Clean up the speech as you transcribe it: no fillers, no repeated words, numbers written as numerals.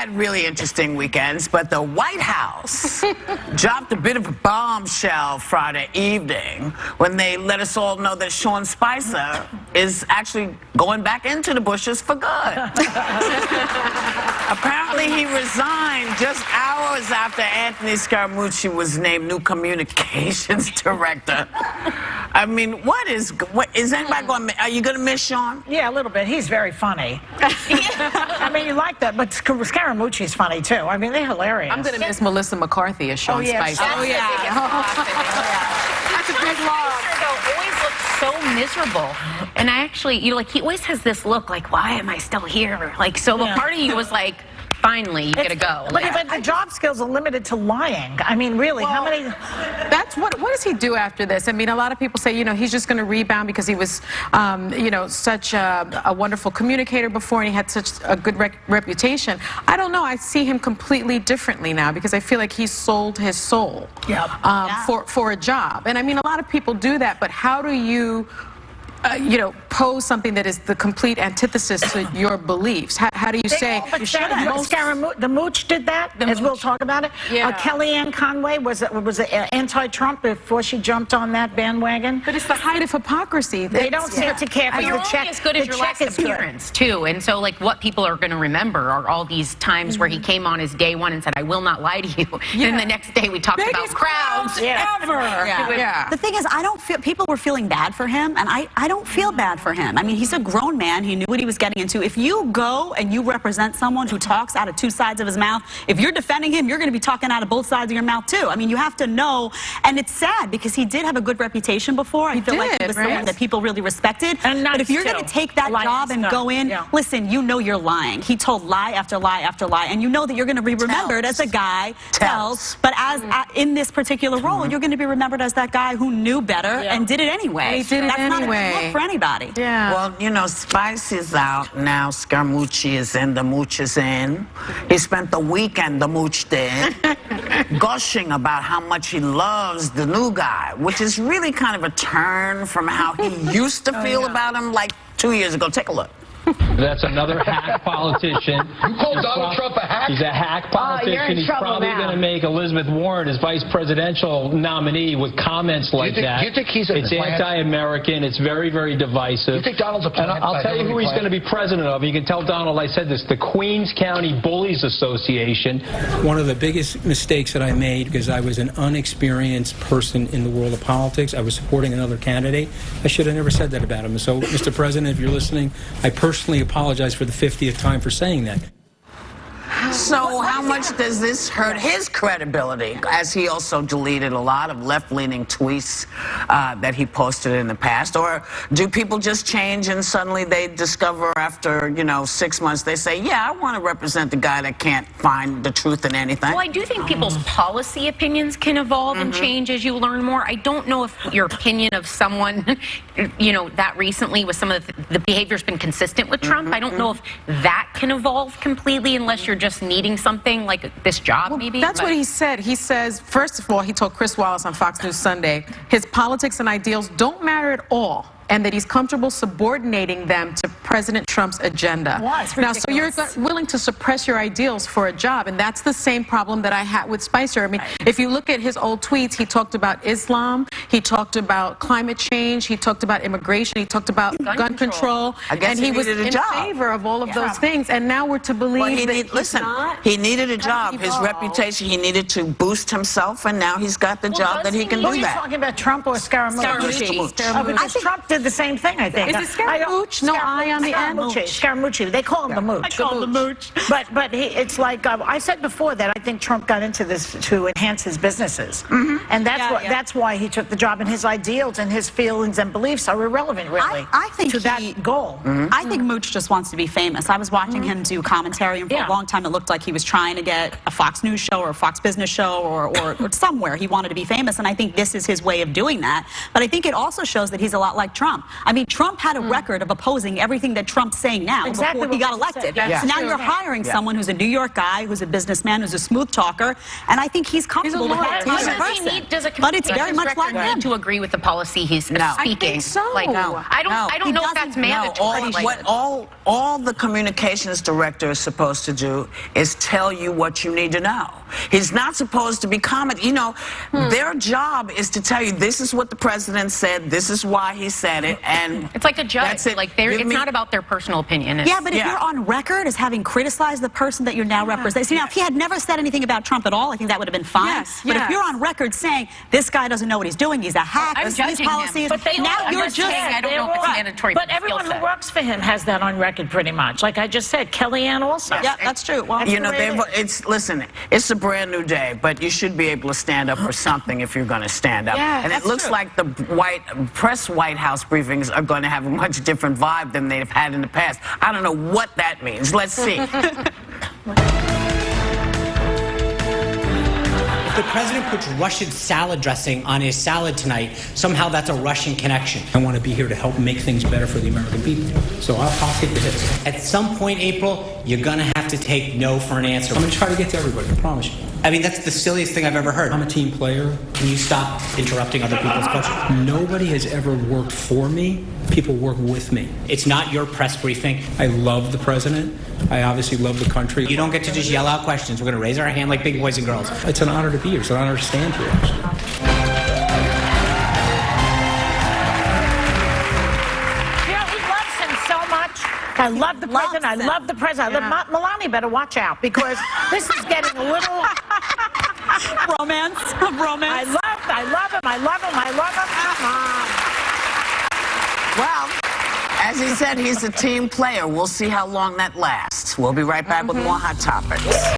had really interesting weekends, but the White House dropped a bit of a bombshell Friday evening when they let us all know that Sean Spicer is actually going back into the bushes for good. Apparently, he resigned just hours after Anthony Scaramucci was named new communications director. I mean, what is anybody going to, are you going to miss Sean? Yeah, a little bit. He's very funny. I mean, you like that, but Scaramucci's funny, too. I mean, they're hilarious. I'm going to miss Melissa McCarthy as Sean Spicer. Oh, yeah. That's a big loss. Always looks so miserable. And I actually, he always has this look like, why am I still here? Like, so the part of you was like, finally, you gotta go. But the job skills are limited to lying. I mean, really, how many? That's what does he do after this? I mean, a lot of people say, he's just going to rebound because he was, such a wonderful communicator before and he had such a good reputation. I don't know. I see him completely differently now because I feel like he sold his soul for a job. And I mean, a lot of people do that, but how do you pose something that is the complete antithesis to your beliefs? How do you say? The Mooch did that, as we'll talk about it. Yeah. Kellyanne Conway was anti-Trump before she jumped on that bandwagon. But it's the height of hypocrisy. They don't seem to care. But you're only as good as your last appearance, too. And so, like, what people are going to remember are all these times where he came on his day one and said, I will not lie to you. Yeah. And the next day we talked about crowds. Ever. Yeah. The thing is, I don't feel, people were feeling bad for him, and I don't feel bad for him. I mean, he's a grown man. He knew what he was getting into. If you go and you represent someone who talks out of two sides of his mouth, if you're defending him, you're going to be talking out of both sides of your mouth, too. I mean, you have to know, and it's sad because he did have a good reputation before. I feel like he was someone that people really respected. But if you're going to take that job and go in, listen, you know you're lying. He told lie after lie after lie, and you know that you're going to be remembered as a guy tells. But as in this particular role, you're going to be remembered as that guy who knew better and did it anyway. He did it anyway. Not a look for anybody. Yeah. Well, Spice is out now. Scaramucci is in. The Mooch is in. He spent the weekend, the Mooch did, gushing about how much he loves the new guy, which is really kind of a turn from how he used to feel about him like 2 years ago. Take a look. That's another hack politician. You call Donald Trump a hack? He's a hack politician. He's probably going to make Elizabeth Warren his vice presidential nominee with comments like that. Do you think he's a It's anti-American. It's very, very divisive. You think Donald's a plant? And I'll tell you who he's going to be president of. You can tell Donald I said this. The Queens County Bullies Association. One of the biggest mistakes that I made, because I was an unexperienced person in the world of politics, I was supporting another candidate. I should have never said that about him. So, Mr. President, if you're listening, I personally apologize for the 50th time for saying that. So how much does this hurt his credibility, as he also deleted a lot of left-leaning tweets that he posted in the past? Or do people just change and suddenly they discover after, 6 months, they say, yeah, I want to represent the guy that can't find the truth in anything? Well, I do think people's policy opinions can evolve and change as you learn more. I don't know if your opinion of someone, that recently with some of the behavior's been consistent with Trump. I don't know if that can evolve completely unless you're just needing something like this job, maybe. That's what he said. He says, first of all, he told Chris Wallace on Fox News Sunday, his politics and ideals don't matter at all, and that he's comfortable subordinating them to President Trump's agenda. Now, so you're willing to suppress your ideals for a job, and that's the same problem that I had with Spicer. I mean, if you look at his old tweets, he talked about Islam, he talked about climate change, he talked about immigration, he talked about gun control, and he was in favor of all of those things, and now we're to believe that he needed a job. His reputation, he needed to boost himself, and now he's got the job that he can do that. Are you talking about Trump or Scaramucci? Because Trump did the same thing, I think. Is it Scaramucci? No I on the end? Scaramucci. They call him the Mooch. I call him the Mooch. But it's like I said before that I think Trump got into this to enhance his businesses, and that's why he took the job. And his ideals and his feelings and beliefs are irrelevant, really. I think to that goal. I think Mooch just wants to be famous. I was watching him do commentary, and for a long time it looked like he was trying to get a Fox News show or a Fox Business show or somewhere. He wanted to be famous, and I think this is his way of doing that. But I think it also shows that he's a lot like Trump. Trump. I mean, Trump had a record of opposing everything that Trump's saying now before he got elected. Yeah. So now you're hiring someone who's a New York guy, who's a businessman, who's a smooth talker, and I think he's comfortable with that type of person. But it's very much like him. to agree with the policy he's speaking. I think so. Like, I don't know if that's mandatory. All the communications director is supposed to do is tell you what you need to know. He's not supposed to be commenting. You know, their job is to tell you this is what the president said, this is why he said it, and it's like a judge. That's it. Like it's not about their personal opinion. Yeah, but if you're on record as having criticized the person that you're now representing, see, now if he had never said anything about Trump at all, I think that would have been fine. Yes, but yes. if you're on record saying this guy doesn't know what he's doing, he's a hack, I'm these judging policies, him. But now you're just I don't know if it's mandatory. But everyone who works for him has that on record pretty much. Like I just said, Kellyanne also. Yeah, that's true. Well, you know, listen, it's a brand new day, but you should be able to stand up for something if you're going to stand up. Yeah, and it looks like the White House briefings are going to have a much different vibe than they've had in the past. I don't know what that means. Let's see. The president puts Russian salad dressing on his salad tonight. Somehow that's a Russian connection. I want to be here to help make things better for the American people. So I'll take the hits. At some point, April, you're going to have to take no for an answer. I'm going to try to get to everybody, I promise you. I mean, that's the silliest thing I've ever heard. I'm a team player. Can you stop interrupting other people's questions? Nobody has ever worked for me. People work with me. It's not your press briefing. I love the president. I obviously love the country. You don't get to just yell out questions. We're going to raise our hand like big boys and girls. It's an honor to be here. It's an honor to stand here. You know, he loves him so much. I love the president. I love the president. I love Melania. Better watch out because this is getting a little romance. I love him. Come on. Well, as he said, he's a team player. We'll see how long that lasts. We'll be right back with more Hot Topics.